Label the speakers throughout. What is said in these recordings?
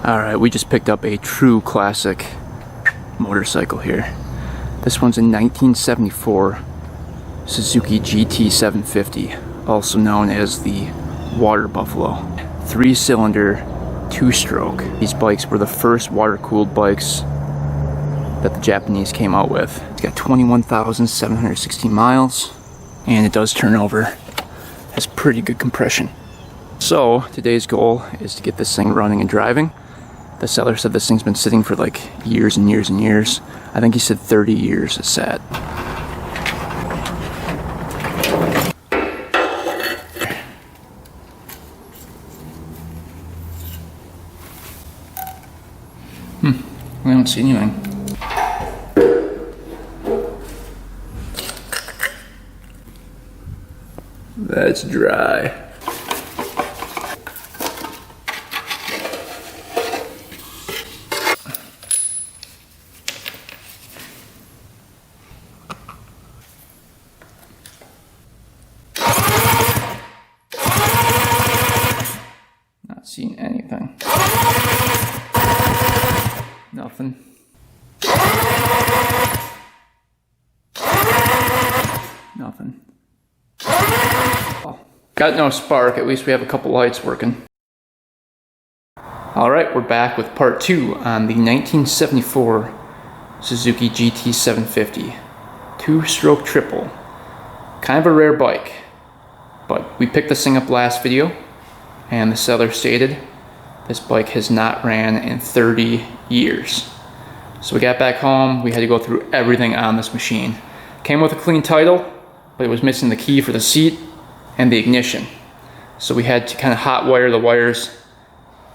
Speaker 1: Alright, we just picked up a true classic motorcycle here. This one's a 1974 Suzuki Gt750, also known as the Water Buffalo. 3-cylinder, 2-stroke. These bikes were the first water-cooled bikes that the Japanese came out with. It's got 21,716 miles, and it does turn over. Has pretty good compression. So, today's goal is to get this thing running and driving. The seller said this thing's been sitting for like years and years and years. I think he said 30 years it sat. I don't see anything. That's dry. Not seeing anything. Nothing. Nothing. Oh. Got no spark, at least we have a couple lights working. Alright, we're back with part 2 on the 1974 Suzuki Gt750. 2-stroke triple. Kind of a rare bike, but we picked this thing up last video, and the seller stated this bike has not ran in 30 years. So we got back home, we had to go through everything on this machine. Came with a clean title, but it was missing the key for the seat and the ignition. So we had to kind of hot wire the wires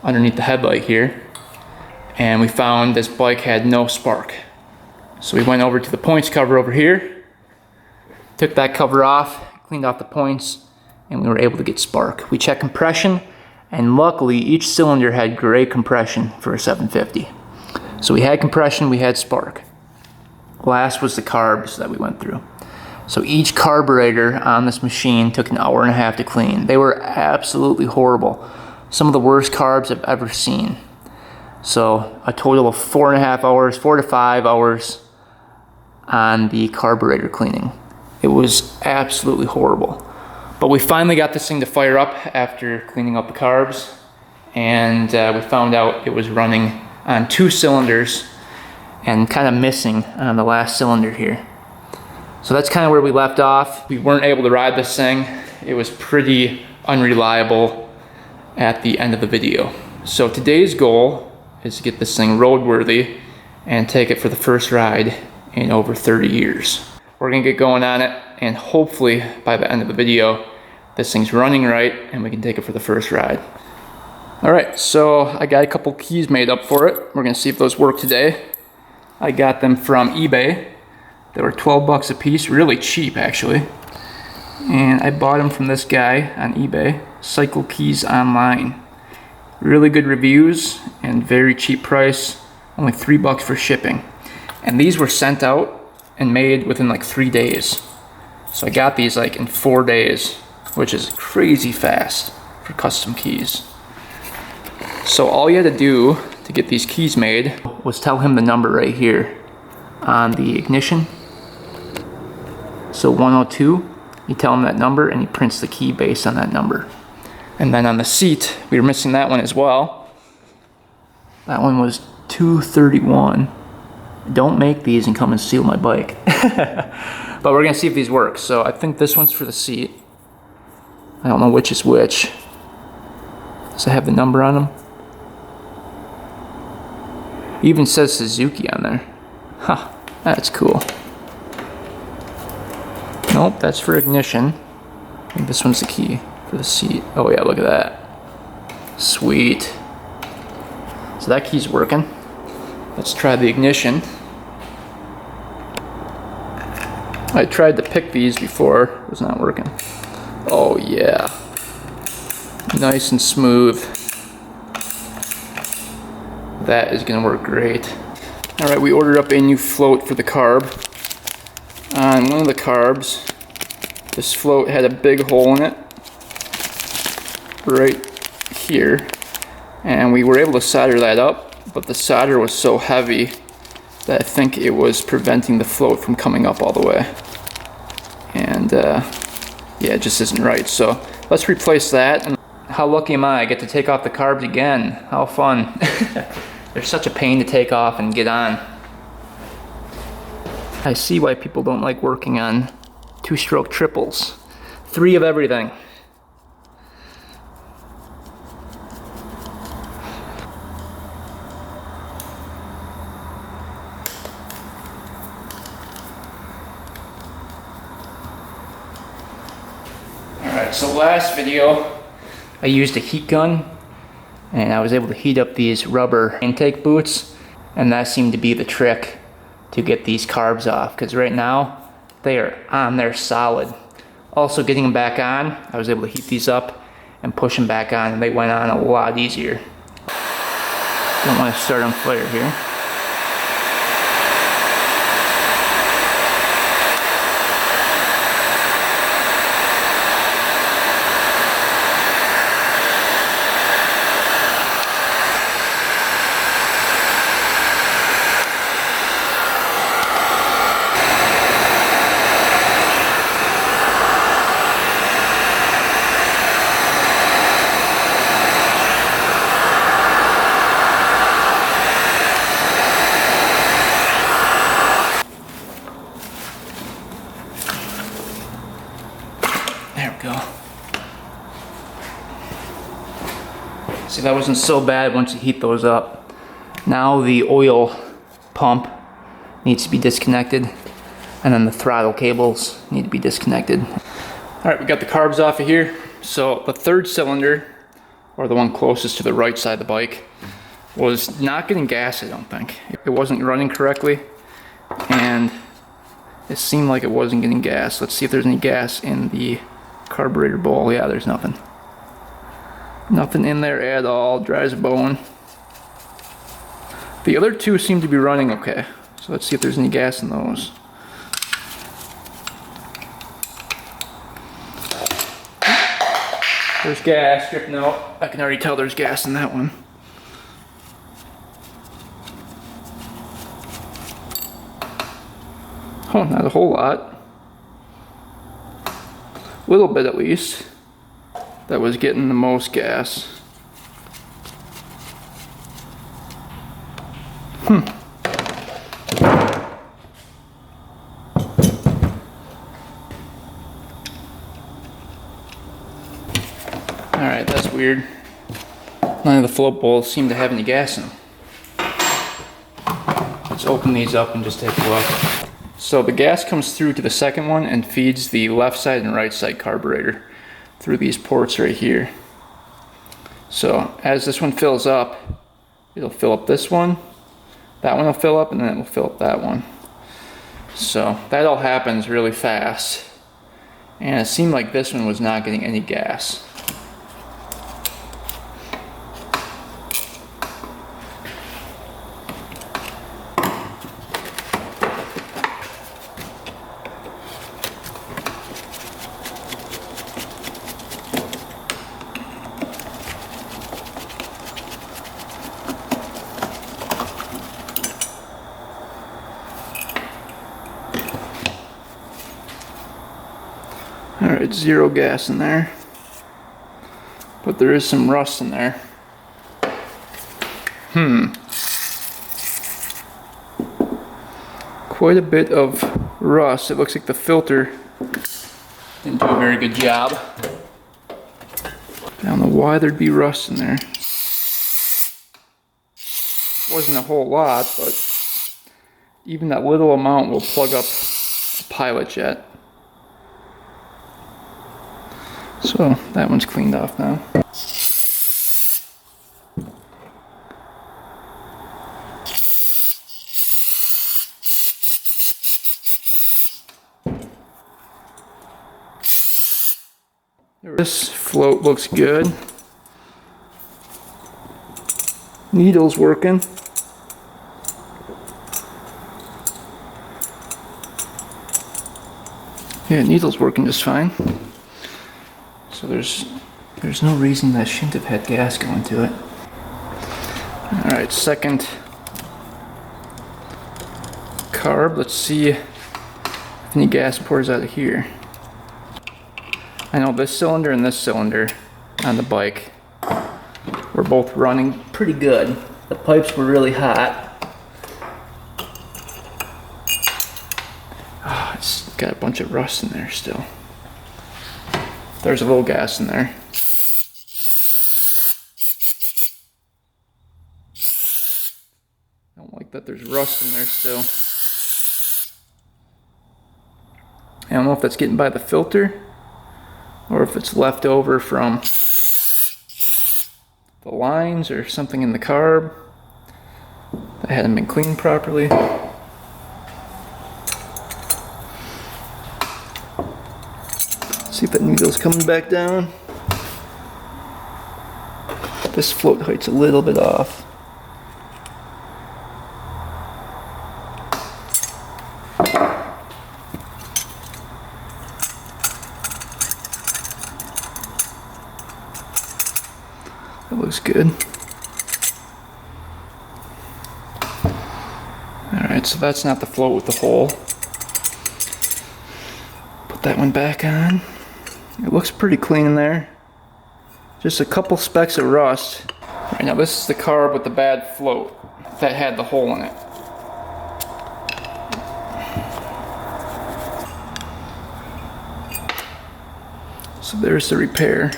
Speaker 1: underneath the headlight here, and we found this bike had no spark. So we went over to the points cover over here, took that cover off, cleaned off the points, and we were able to get spark. We checked compression, and luckily each cylinder had great compression for a 750. So we had compression, we had spark. Last was the carbs that we went through. So each carburetor on this machine took an hour and a half to clean. They were absolutely horrible. Some of the worst carbs I've ever seen. So a total of 4.5 hours, 4 to 5 hours on the carburetor cleaning. It was absolutely horrible. But we finally got this thing to fire up after cleaning up the carbs, and we found out it was running on 2 cylinders and kind of missing on the last cylinder here. So that's kind of where we left off. We weren't able to ride this thing. It was pretty unreliable at the end of the video. So today's goal is to get this thing roadworthy and take it for the first ride in over 30 years. We're gonna get going on it, and hopefully by the end of the video this thing's running right and we can take it for the first ride. Alright, so I got a couple keys made up for it. We're gonna see if those work today. I got them from eBay. They were 12 bucks a piece, really cheap actually. And I bought them from this guy on eBay, Cycle Keys Online. Really good reviews and very cheap price, only 3 bucks for shipping. And these were sent out and made within like 3 days. So I got these like in 4 days, which is crazy fast for custom keys. So all you had to do to get these keys made was tell him the number right here on the ignition. So 102, you tell him that number and he prints the key based on that number. And then on the seat, we were missing that one as well. That one was 231. Don't make these and come and steal my bike. But we're gonna see if these work. So I think this one's for the seat. I don't know which is which. Does it have the number on them? It even says Suzuki on there. Huh, that's cool. Nope, that's for ignition. I think this one's the key for the seat. Oh yeah, look at that. Sweet. So that key's working. Let's try the ignition. I tried to pick these before, it was not working. Oh yeah. Nice and smooth. That is gonna work great. Alright, we ordered up a new float for the carb. On one of the carbs, this float had a big hole in it. Right here. and we were able to solder that up, but the solder was so heavy that I think it was preventing the float from coming up all the way. And yeah, it just isn't right. So let's replace that. And how lucky am I? I get to take off the carbs again. How fun. They're such a pain to take off and get on. I see why people don't like working on two-stroke triples. 3 of everything. Alright, so last video I used a heat gun and I was able to heat up these rubber intake boots, and that seemed to be the trick to get these carbs off, because right now they are on there solid. Also, getting them back on, I was able to heat these up and push them back on, and they went on a lot easier. Don't want to start on fire here. There we go. See, that wasn't so bad once you heat those up. Now the oil pump needs to be disconnected, and then the throttle cables need to be disconnected. Alright, we got the carbs off of here. So the third cylinder, or the one closest to the right side of the bike, was not getting gas, I don't think. It wasn't running correctly, and it seemed like it wasn't getting gas. Let's see if there's any gas in the carburetor bowl. Yeah, there's nothing. Nothing in there at all. Dry as a bone. The other two seem to be running okay. So let's see if there's any gas in those. There's gas dripping out. I can already tell there's gas in that one. Oh, not a whole lot. A little bit at least. That was getting the most gas. Alright, that's weird. None of the float bowls seem to have any gas in them. Let's open these up and just take a look. So the gas comes through to the second one and feeds the left side and right side carburetor through these ports right here. So as this one fills up, it'll fill up this one, that one will fill up, and then it will fill up that one. So that all happens really fast. And it seemed like this one was not getting any gas. Alright, 0 gas in there. But there is some rust in there. Quite a bit of rust. It looks like the filter didn't do a very good job. I don't know why there'd be rust in there. Wasn't a whole lot, but even that little amount will plug up a pilot jet. So that one's cleaned off now. This float looks good. Needle's working. Yeah, needle's working just fine. So there's no reason that shouldn't have had gas going to it. Alright, second carb. Let's see if any gas pours out of here. I know this cylinder and this cylinder on the bike were both running pretty good. The pipes were really hot. Oh, it's got a bunch of rust in there still. There's a little gas in there. I don't like that there's rust in there still. I don't know if that's getting by the filter or if it's left over from the lines or something in the carb that hadn't been cleaned properly. See if that needle's coming back down. This float height's a little bit off. That looks good. Alright, so that's not the float with the hole. Put that one back on. It looks pretty clean in there. Just a couple specks of rust. Right, now this is the carb with the bad float that had the hole in it. So there's the repair.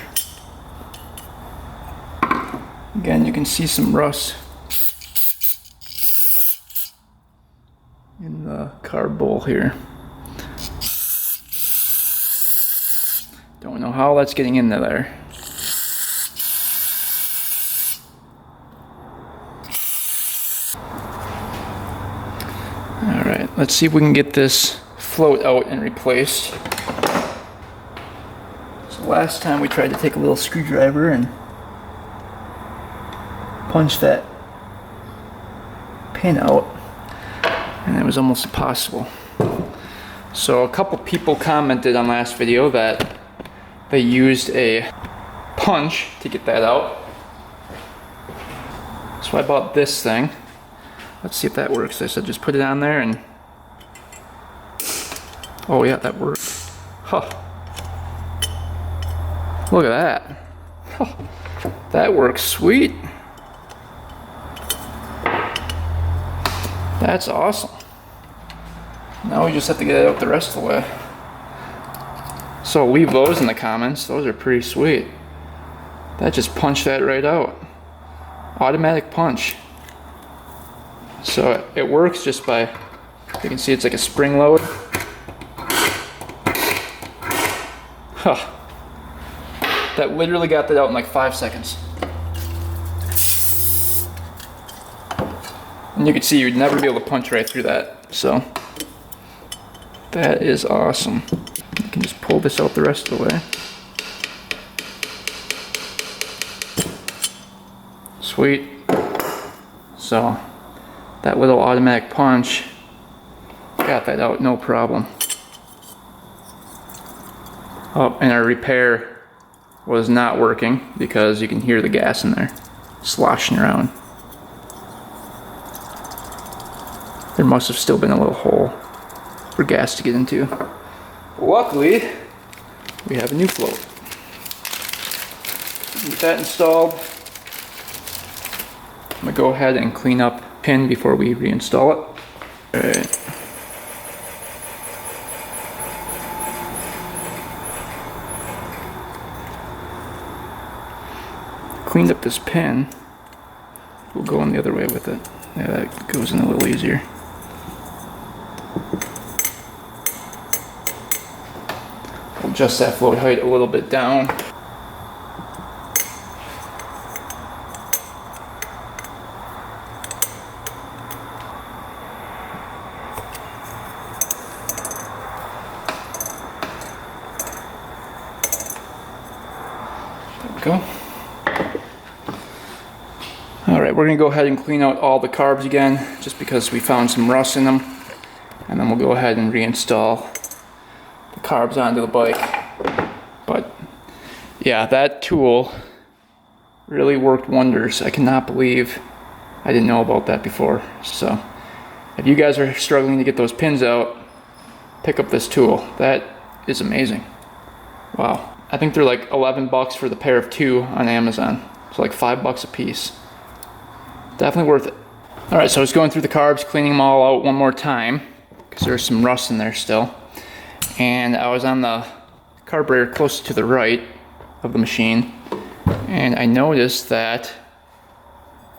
Speaker 1: Again, you can see some rust in the carb bowl here. Don't know how that's getting into there. Alright, let's see if we can get this float out and replaced. So last time we tried to take a little screwdriver and punch that pin out, and it was almost impossible. So a couple people commented on last video that they used a punch to get that out. So I bought this thing. Let's see if that works. I said just put it on there and... Oh yeah, that worked. Huh. Look at that. Huh. That works sweet. That's awesome. Now we just have to get it out the rest of the way. So leave those in the comments. Those are pretty sweet. That just punched that right out. Automatic punch. So it works just by, you can see it's like a spring load. Huh. That literally got that out in like 5 seconds. And you can see you'd never be able to punch right through that. So that is awesome. You can just pull this out the rest of the way. Sweet. So that little automatic punch got that out no problem. Oh, and our repair was not working because you can hear the gas in there sloshing around. There must have still been a little hole for gas to get into. Luckily, we have a new float. Get that installed. I'm gonna go ahead and clean up the pin before we reinstall it. Alright. Cleaned up this pin. We'll go on the other way with it. Yeah, that goes in a little easier. We'll adjust that float height a little bit down. There we go. Alright, we're going to go ahead and clean out all the carbs again, just because we found some rust in them. And then we'll go ahead and reinstall the carbs onto the bike. But yeah, that tool really worked wonders. I cannot believe I didn't know about that before. So if you guys are struggling to get those pins out, pick up this tool. That is amazing. Wow. I think they're like 11 bucks for the pair of 2 on Amazon. So like 5 bucks a piece. Definitely worth it. All right, so I was going through the carbs, cleaning them all out one more time because there's some rust in there still. And I was on the carburetor close to the right of the machine, and I noticed that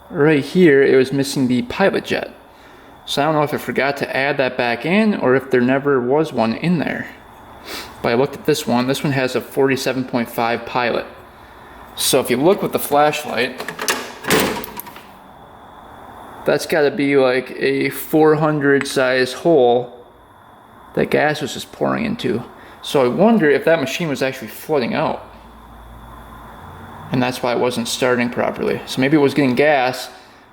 Speaker 1: right here it was missing the pilot jet. So I don't know if I forgot to add that back in or if there never was one in there. But I looked at this one has a 47.5 pilot. So if you look with the flashlight, that's got to be like a 400 size hole that gas was just pouring into. So I wonder if that machine was actually flooding out. And that's why it wasn't starting properly. So maybe it was getting gas,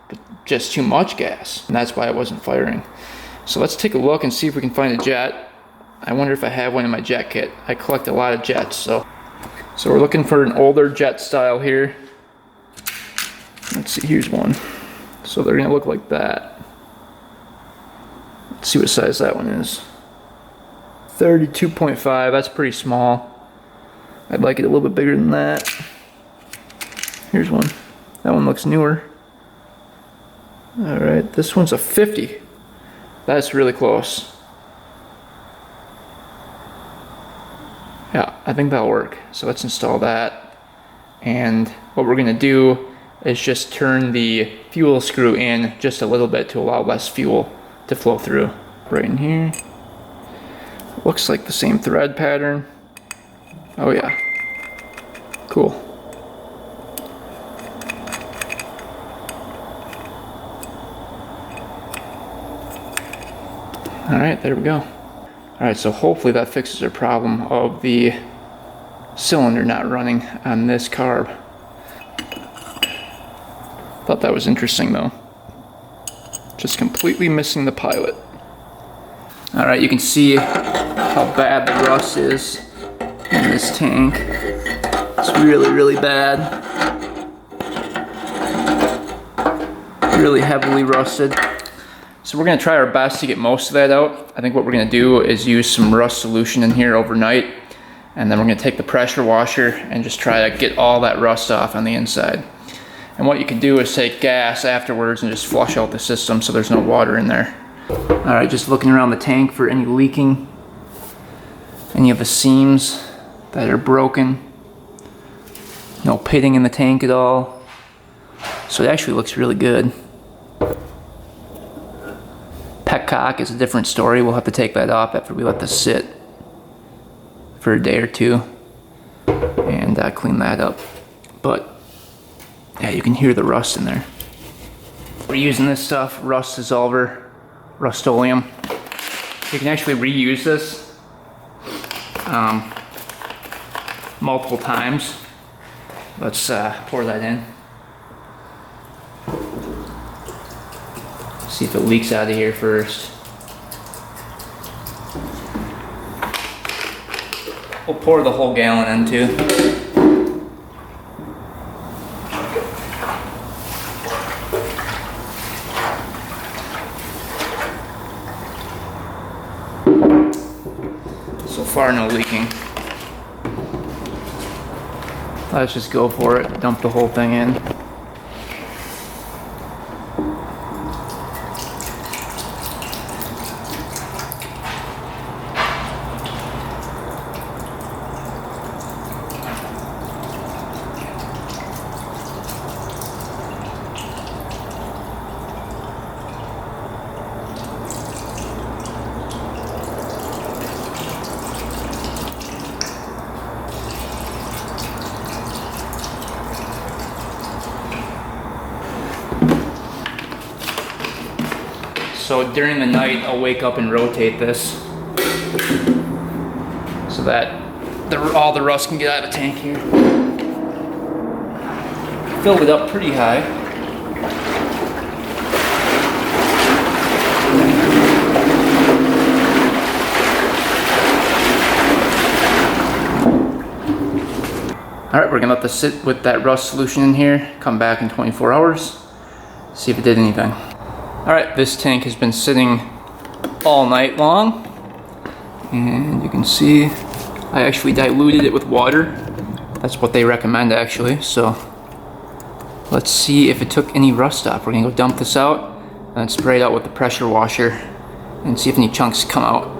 Speaker 1: but just too much gas. And that's why it wasn't firing. So let's take a look and see if we can find a jet. I wonder if I have one in my jet kit. I collect a lot of jets. So we're looking for an older jet style here. Let's see, here's one. So they're gonna look like that. Let's see what size that one is. 32.5, that's pretty small. I'd like it a little bit bigger than that. Here's one. That one looks newer. Alright, this one's a 50. That's really close. Yeah, I think that'll work. So let's install that. And what we're gonna do is just turn the fuel screw in just a little bit to allow less fuel to flow through. Right in here. Looks like the same thread pattern. Oh yeah. Cool. Alright, there we go. Alright, so hopefully that fixes our problem of the cylinder not running on this carb. Thought that was interesting though. Just completely missing the pilot. Alright, you can see how bad the rust is in this tank. It's really, really bad. Really heavily rusted. So we're going to try our best to get most of that out. I think what we're going to do is use some rust solution in here overnight. And then we're going to take the pressure washer and just try to get all that rust off on the inside. And what you can do is take gas afterwards and just flush out the system so there's no water in there. Alright, just looking around the tank for any leaking. Any of the seams that are broken. No pitting in the tank at all. So it actually looks really good. Petcock is a different story. We'll have to take that off after we let this sit for a day or two and clean that up. But yeah, you can hear the rust in there. We're using this stuff, rust dissolver, Rust-Oleum. You can actually reuse this multiple times. Let's pour that in. See if it leaks out of here first. We'll pour the whole gallon in too. So far, no leaking. Let's just go for it. Dump the whole thing in. So during the night, I'll wake up and rotate this so that all the rust can get out of the tank here. Filled it up pretty high. Alright, we're gonna let this sit with that rust solution in here, come back in 24 hours, see if it did anything. Alright, this tank has been sitting all night long, and you can see I actually diluted it with water. That's what they recommend actually, so let's see if it took any rust off. We're gonna go dump this out and spray it out with the pressure washer and see if any chunks come out.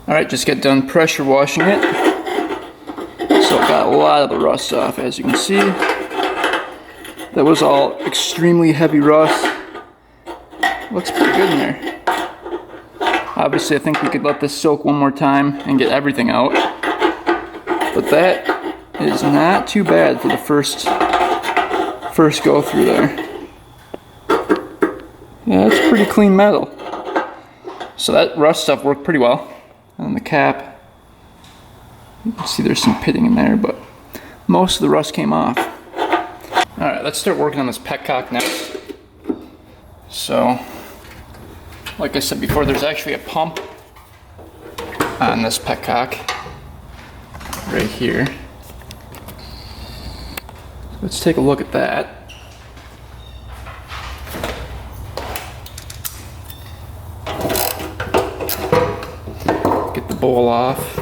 Speaker 1: Alright, just got done pressure washing it. So it got a lot of the rust off, as you can see. That was all extremely heavy rust. Looks pretty good in there. Obviously I think we could let this soak one more time and get everything out. But that is not too bad for the first go through there. Yeah, it's pretty clean metal. So that rust stuff worked pretty well. And the cap, you can see there's some pitting in there, but most of the rust came off. Alright, let's start working on this petcock next. So, like I said before, there's actually a pump on this petcock right here. Let's take a look at that. Bowl off.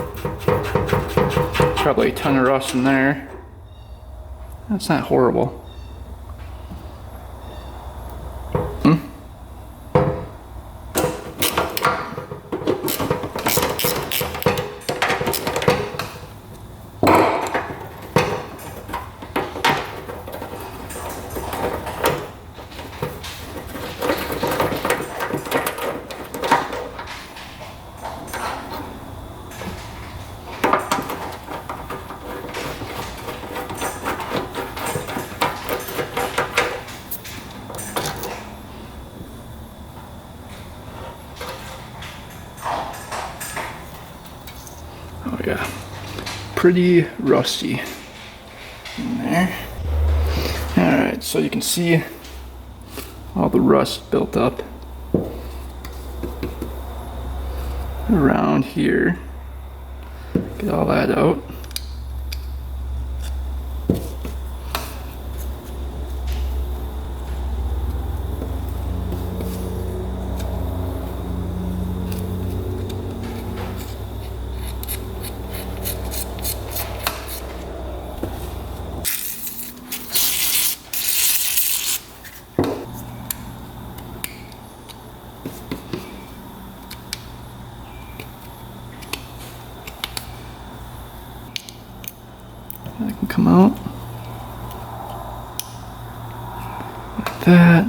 Speaker 1: Probably a ton of rust in there. That's not horrible. Oh yeah, pretty rusty in there. Alright, so you can see all the rust built up around here. Get all that out. That can come out like that,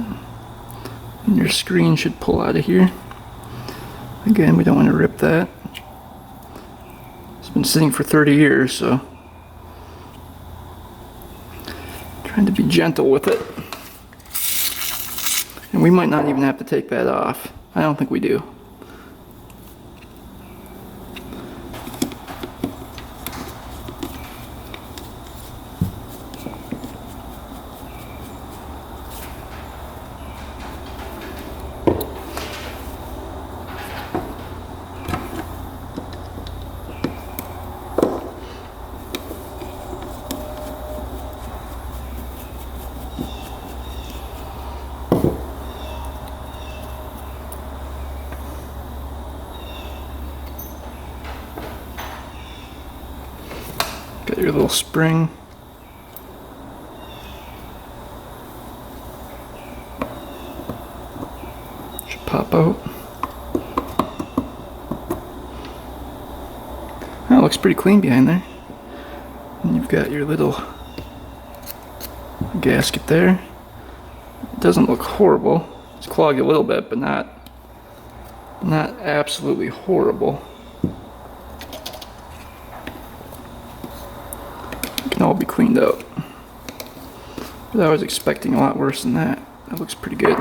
Speaker 1: and your screen should pull out of here. Again, we don't want to rip that. It's been sitting for 30 years, so trying to be gentle with it. And we might not even have to take that off. I don't think we do. Got your little spring. Should pop out. That looks pretty clean behind there. And you've got your little gasket there. It doesn't look horrible. It's clogged a little bit, but not absolutely horrible. It can all be cleaned out. But I was expecting a lot worse than that. That looks pretty good.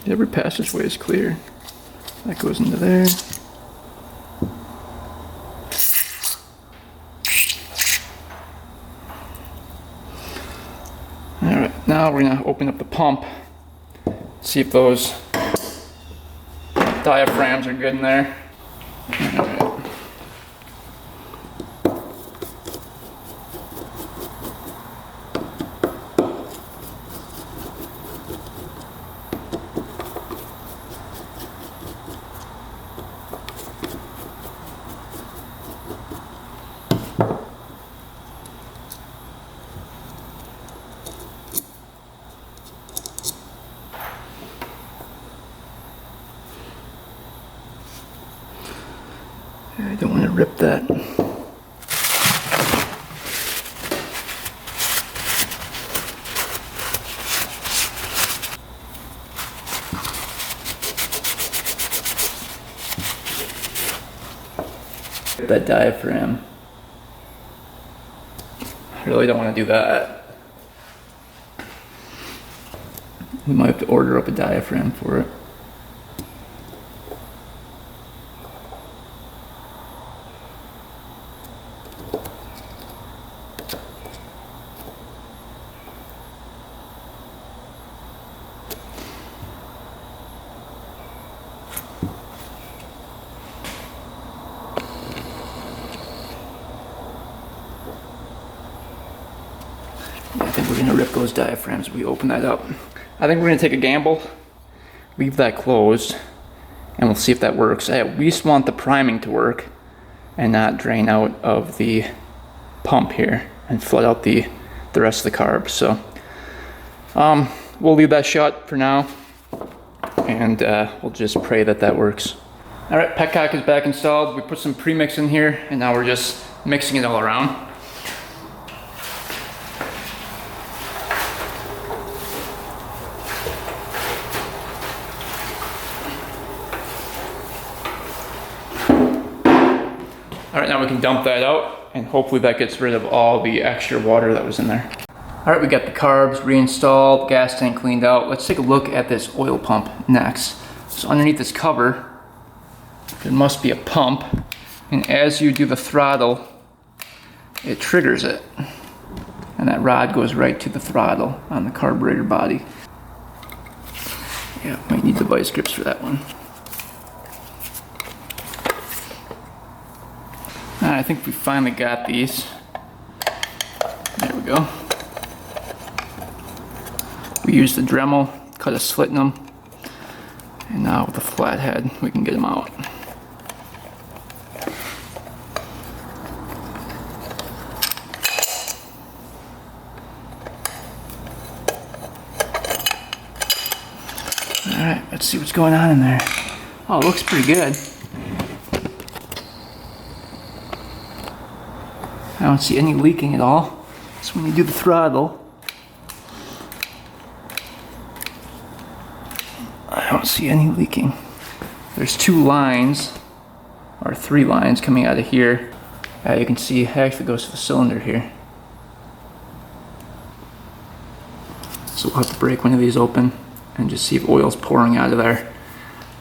Speaker 1: Every passageway is clear. That goes into there. Alright, now we're going to open up the pump, see if those diaphragms are good in there. Alright. I don't want to rip that. That diaphragm. I really don't want to do that. We might have to order up a diaphragm for it. I think we're gonna rip those diaphragms when we open that up. I think we're gonna take a gamble, leave that closed, and we'll see if that works. I at least want the priming to work and not drain out of the pump here and flood out the rest of the carbs. So we'll leave that shut for now, and we'll just pray that that works. All right, petcock is back installed. We put some premix in here, and now we're just mixing it all around. All right, now we can dump that out, and hopefully that gets rid of all the extra water that was in there. All right, we got the carbs reinstalled, gas tank cleaned out. Let's take a look at this oil pump next. So underneath this cover, there must be a pump, and as you do the throttle, it triggers it. And that rod goes right to the throttle on the carburetor body. Yeah, might need the vice grips for that one. I think we finally got these. There we go. We used the Dremel, cut a slit in them, and now with the flathead we can get them out. Alright, let's see what's going on in there. Oh, it looks pretty good. I don't see any leaking at all. So when you do the throttle, I don't see any leaking. There's 2 lines, or 3 lines coming out of here. You can see it actually goes to the cylinder here. So we'll have to break one of these open and just see if oil's pouring out of there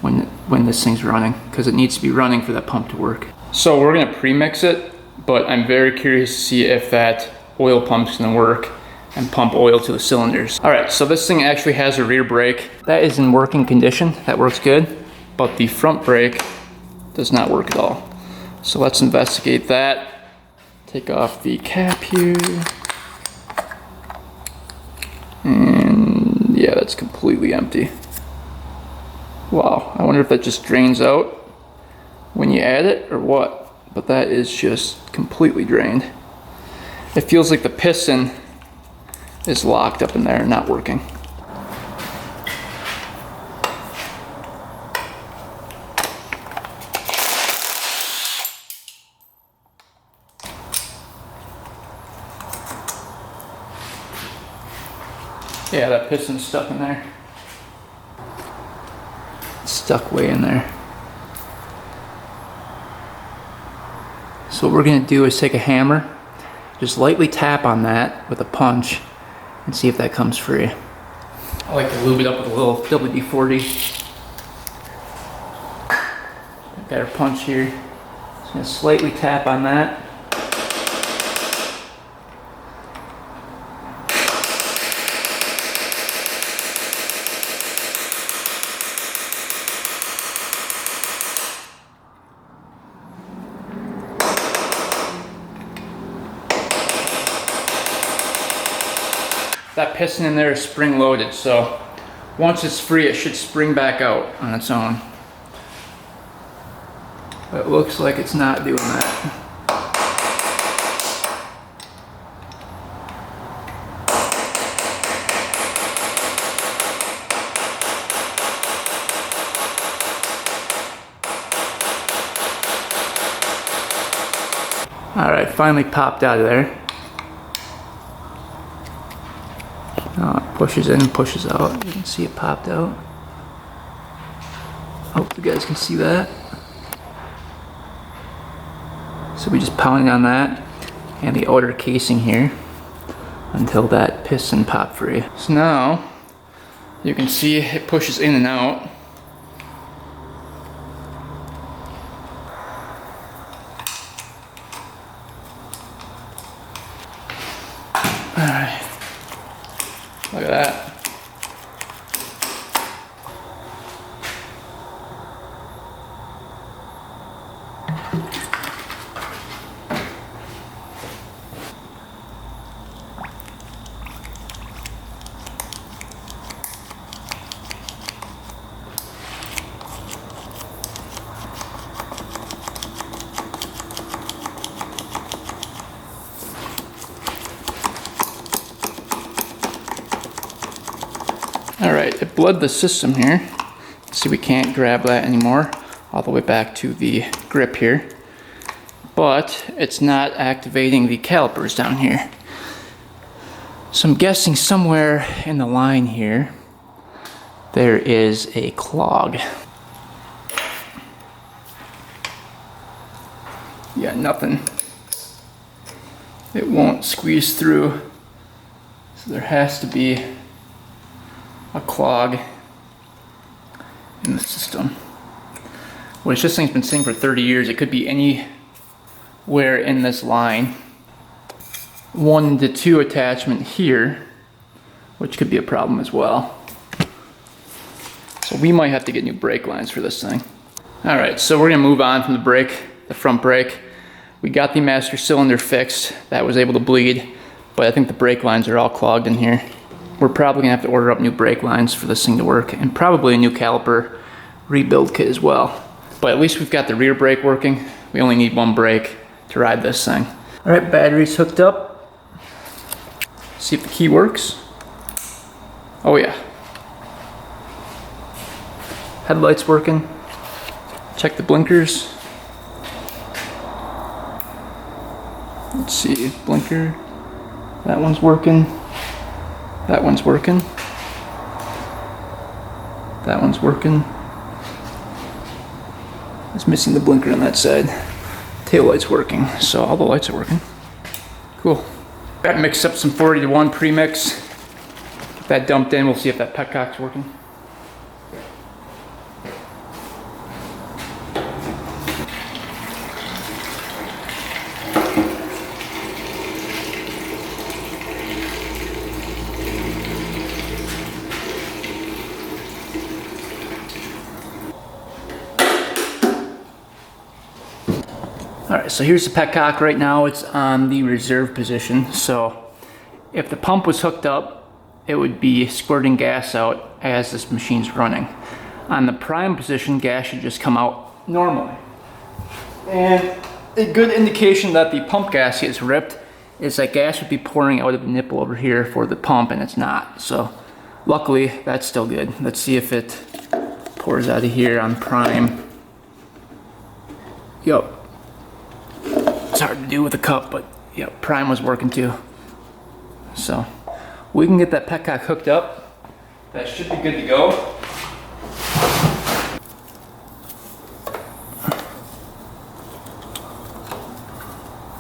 Speaker 1: when this thing's running, because it needs to be running for that pump to work. So we're gonna pre-mix it, but I'm very curious to see if that oil pump's gonna work and pump oil to the cylinders. All right, so this thing actually has a rear brake. That is in working condition, that works good, but the front brake does not work at all. So let's investigate that. Take off the cap here. And yeah, that's completely empty. Wow, I wonder if that just drains out when you add it or what? But that is just completely drained. It feels like the piston is locked up in there and not working. Yeah, that piston's stuck in there. It's stuck way in there. So what we're gonna do is take a hammer, just lightly tap on that with a punch and see if that comes free. I like to lube it up with a little WD-40. Got our punch here. Just gonna slightly tap on that. That piston in there is spring loaded, so once it's free, it should spring back out on its own. But it looks like it's not doing that. All right, finally popped out of there. It pushes in and pushes out. You can see it popped out. Hope you guys can see that. So we just pounded on that and the outer casing here until that piston popped free. So now you can see it pushes in and out. Alright. Look at that. Alright, it bled the system here. See, we can't grab that anymore all the way back to the grip here. But it's not activating the calipers down here. So I'm guessing somewhere in the line here there is a clog. Yeah, nothing. It won't squeeze through. So there has to be a clog in the system. Which this thing's been sitting for 30 years. It could be anywhere in this line. 1 to 2 attachment here, which could be a problem as well. So we might have to get new brake lines for this thing. Alright, so we're gonna move on from the brake, the front brake. We got the master cylinder fixed. That was able to bleed, but I think the brake lines are all clogged in here. We're probably gonna have to order up new brake lines for this thing to work, and probably a new caliper rebuild kit as well. But at least we've got the rear brake working. We only need 1 brake to ride this thing. All right, battery's hooked up. See if the key works. Oh yeah. Headlights working. Check the blinkers. Let's see, blinker. That one's working. That one's working. That one's working. It's missing the blinker on that side. Tail light's working, so all the lights are working. Cool. Got mixed up some 40-to-1 premix. Get that dumped in, we'll see if that petcock's working. Alright, so here's the petcock right now. It's on the reserve position. So if the pump was hooked up, it would be squirting gas out as this machine's running. On the prime position, gas should just come out normally. And a good indication that the pump gasket is ripped is that gas would be pouring out of the nipple over here for the pump, and it's not. So luckily, that's still good. Let's see if it pours out of here on prime. Yup. It's hard to do with a cup, but yeah, prime was working too. So we can get that petcock hooked up. That should be good to go.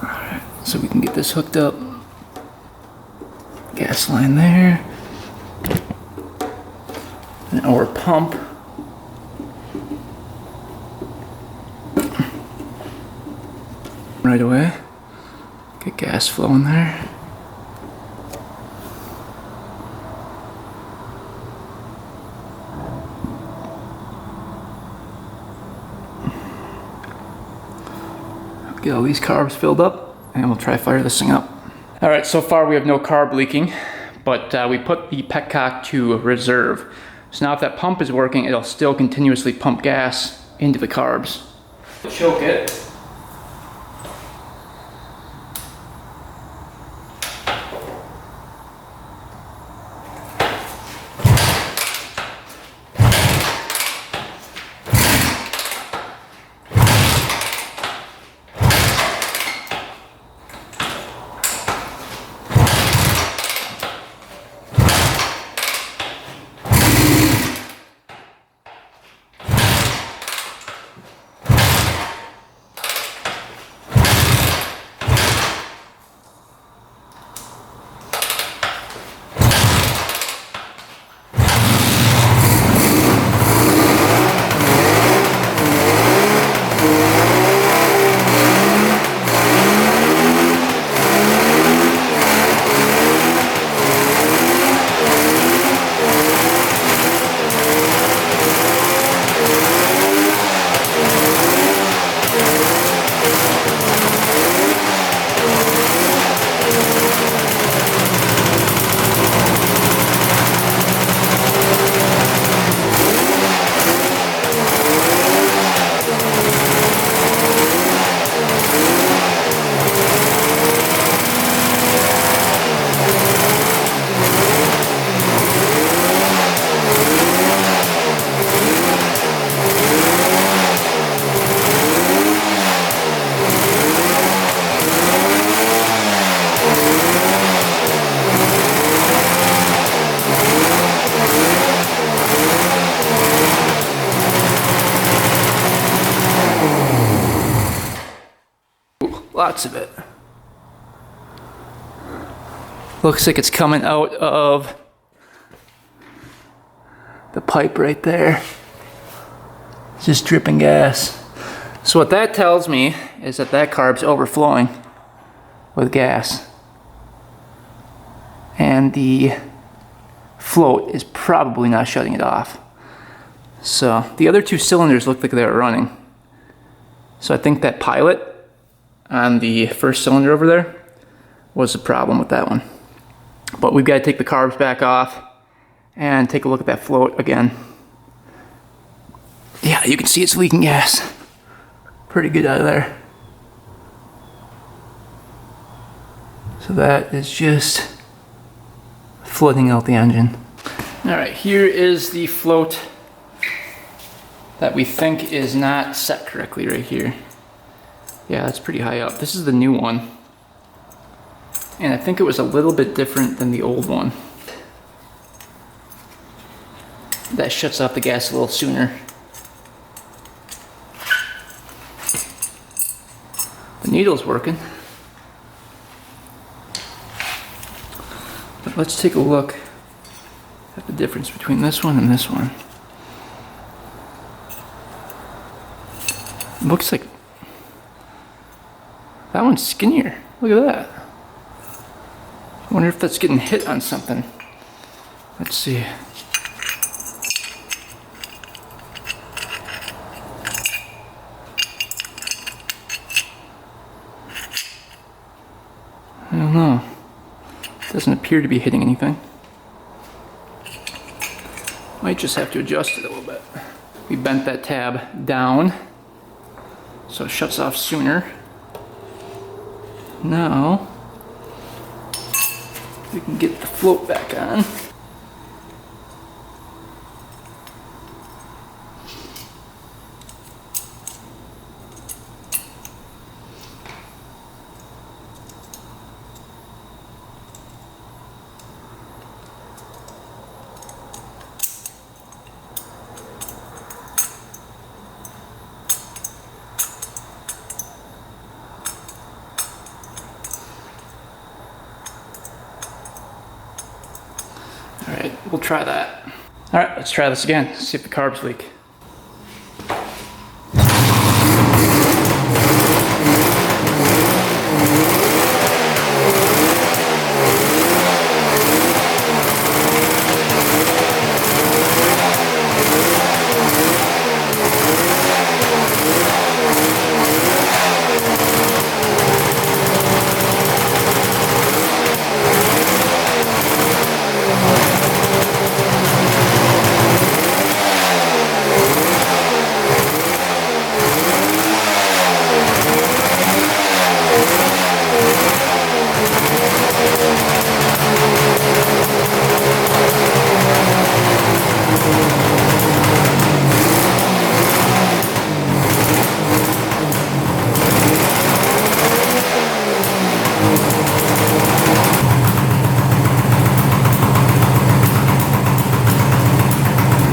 Speaker 1: Alright, so we can get this hooked up. Gas line there. And our pump. Right away. Get gas flowing there. Get all these carbs filled up and we'll try fire this thing up. Alright, so far we have no carb leaking, but we put the petcock to reserve. So now if that pump is working, it'll still continuously pump gas into the carbs. Choke it. Lots of it. Looks like it's coming out of the pipe right there. It's just dripping gas. So what that tells me is that that carb's overflowing with gas. And the float is probably not shutting it off. So the other two cylinders look like they were running. So I think that pilot on the first cylinder over there was the problem with that one. But we've got to take the carbs back off and take a look at that float again. Yeah, you can see it's leaking gas. Pretty good out of there. So that is just flooding out the engine. Alright, here is the float that we think is not set correctly right here. Yeah, that's pretty high up. This is the new one. And I think it was a little bit different than the old one. That shuts off the gas a little sooner. The needle's working. But let's take a look at the difference between this one and this one. It looks like that one's skinnier. Look at that. I wonder if that's getting hit on something. Let's see. I don't know. Doesn't appear to be hitting anything. Might just have to adjust it a little bit. We bent that tab down so it shuts off sooner. Now we can get the float back on. we'll try that. All right, let's try this again, see if the carbs leak.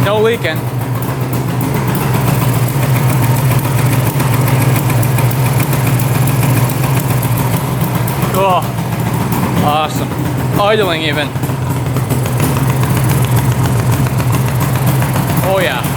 Speaker 1: No leaking. Oh, awesome. Idling even. Oh yeah.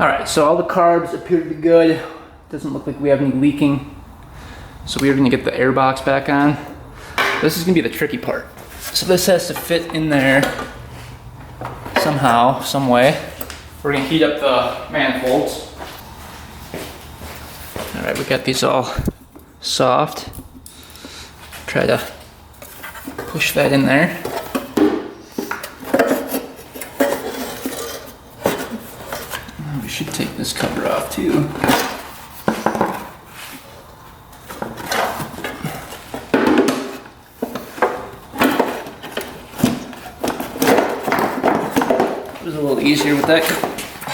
Speaker 1: Alright, so all the carbs appear to be good. Doesn't look like we have any leaking. So we are going to get the air box back on. This is going to be the tricky part. So this has to fit in there somehow, some way. We're going to heat up the manifolds. Alright, we got these all soft. Try to push that in there. We should take this cover off too. It was a little easier with that.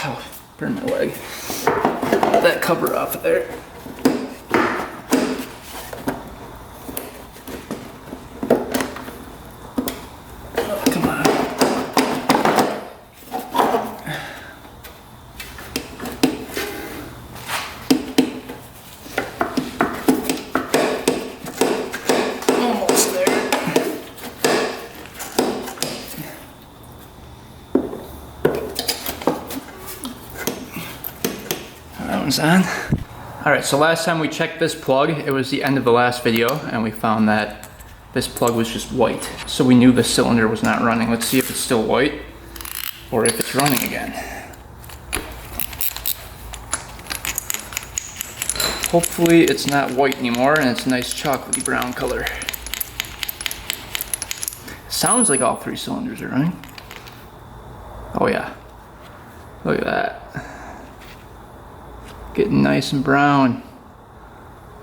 Speaker 1: Oh, burned my leg. That cover off of there. Oh, come on. Almost there. That one's on. Alright, so last time we checked this plug, it was the end of the last video, and we found that this plug was just white. So we knew the cylinder was not running. Let's see if it's still white, or if it's running again. Hopefully it's not white anymore, and it's a nice chocolatey brown color. Sounds like all three cylinders are running. Oh yeah, look at that. Getting nice and brown.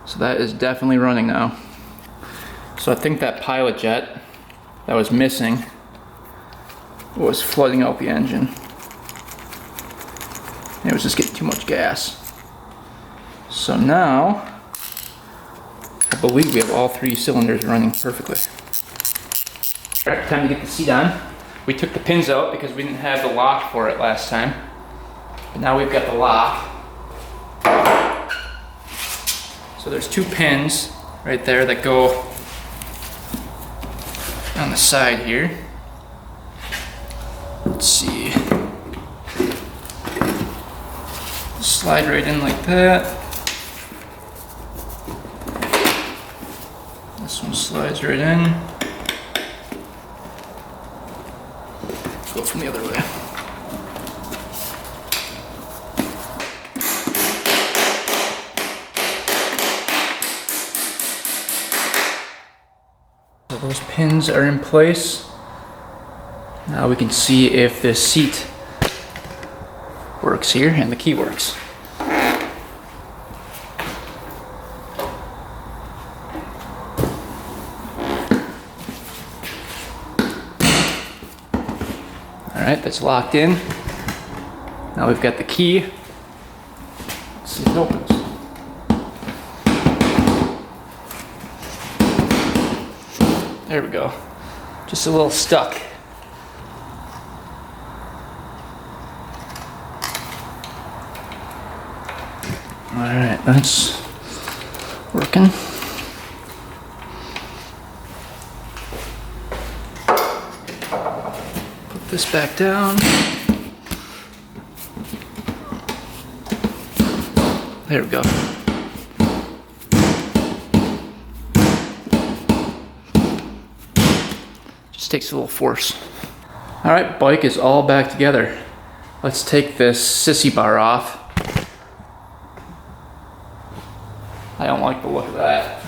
Speaker 1: So that is definitely running now. So I think that pilot jet that was missing was flooding out the engine. It was just getting too much gas. So now, I believe we have all three cylinders running perfectly. Alright, time to get the seat on. We took the pins out because we didn't have the lock for it last time. But now we've got the lock. So there's two pins right there that go on the side here. Let's see. Slide right in like that. This one slides right in. Go from the other way. So those pins are in place. Now we can see if the seat works here and the key works. Alright, that's locked in. Now we've got the key. Let's see if it opens. There we go. Just a little stuck. Alright, that's working. Put this back down. There we go. Just takes a little force. Alright, bike is all back together. Let's take this sissy bar off. I don't like the look of that.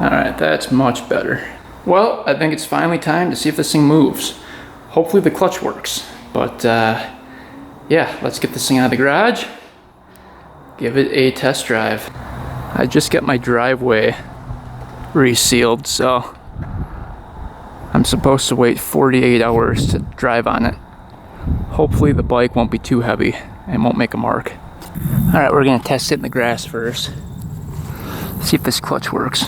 Speaker 1: Alright, that's much better. Well, I think it's finally time to see if this thing moves. Hopefully the clutch works. But yeah, let's get this thing out of the garage. Give it a test drive. I just got my driveway resealed, so I'm supposed to wait 48 hours to drive on it. Hopefully the bike won't be too heavy and won't make a mark. Alright, we're gonna test it in the grass first. See if this clutch works.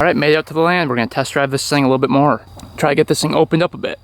Speaker 1: Alright, made it out to the land. We're gonna test drive this thing a little bit more. Try to get this thing opened up a bit.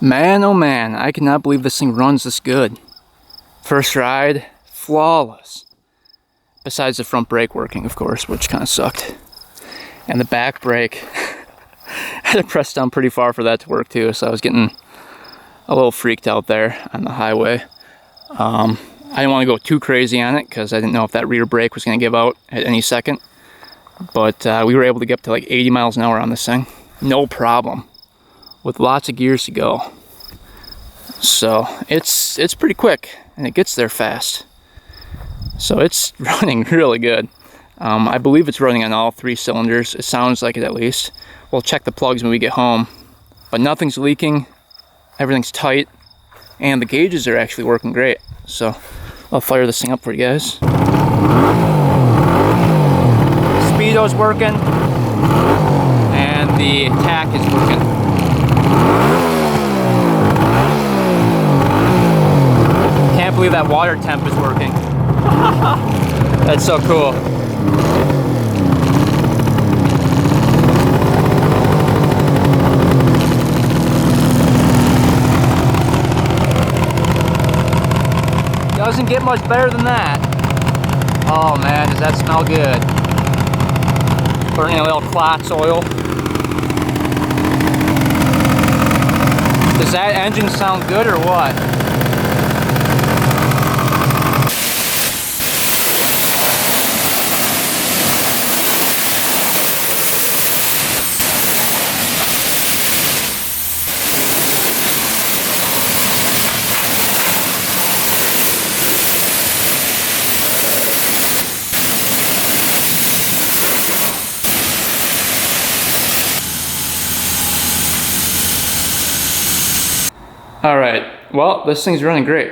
Speaker 1: Man, oh man, I cannot believe this thing runs this good. First ride, flawless. Besides the front brake working, of course, which kind of sucked. And the back brake, I had to press down pretty far for that to work too, so I was getting a little freaked out there on the highway. I didn't want to go too crazy on it because I didn't know if that rear brake was going to give out at any second. But we were able to get up to like 80 miles an hour on this thing. No problem. With lots of gears to go. So it's pretty quick and it gets there fast. So it's running really good. I believe it's running on all 3 cylinders. It sounds like it at least. We'll check the plugs when we get home. But nothing's leaking. Everything's tight. And the gauges are actually working great. So I'll fire this thing up for you guys. Speedo's working. And the tack is working. Can't believe that water temp is working. That's so cool. Doesn't get much better than that. Oh man, does that smell good. Burning a little Klotz oil. Does that engine sound good or what? Alright, well, this thing's running great.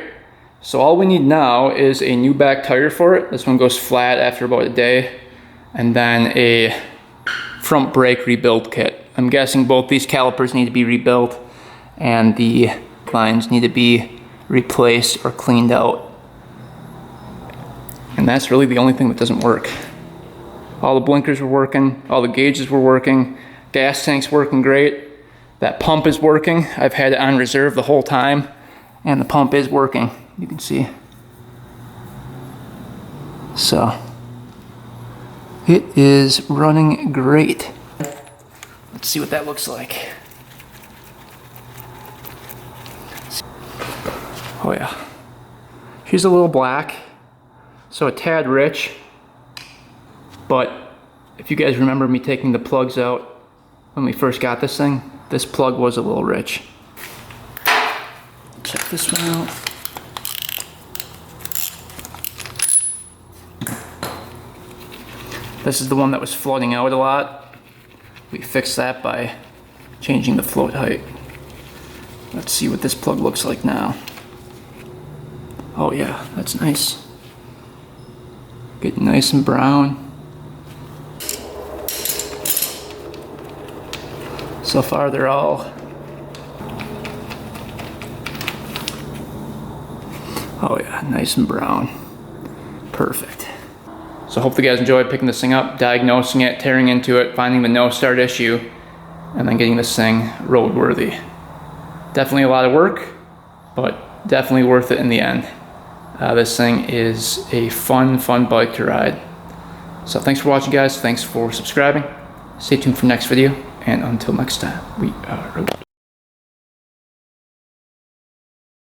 Speaker 1: So all we need now is a new back tire for it. This one goes flat after about a day. And then a front brake rebuild kit. I'm guessing both these calipers need to be rebuilt and the lines need to be replaced or cleaned out. And that's really the only thing that doesn't work. All the blinkers were working, all the gauges were working, gas tank's working great. That pump is working. I've had it on reserve the whole time, and the pump is working. You can see. So, it is running great. Let's see what that looks like. Oh yeah. She's a little black, so a tad rich. But if you guys remember me taking the plugs out when we first got this thing, this plug was a little rich. Check this one out. This is the one that was floating out a lot. We fixed that by changing the float height. Let's see what this plug looks like now. Oh yeah, that's nice. Getting nice and brown. So far they're all, oh yeah, nice and brown. Perfect. So I hope you guys enjoyed picking this thing up, diagnosing it, tearing into it, finding the no start issue, and then getting this thing roadworthy. Definitely a lot of work, but definitely worth it in the end. This thing is a fun bike to ride. So thanks for watching, guys. Thanks for subscribing. Stay tuned for next video. And until next time, we are out.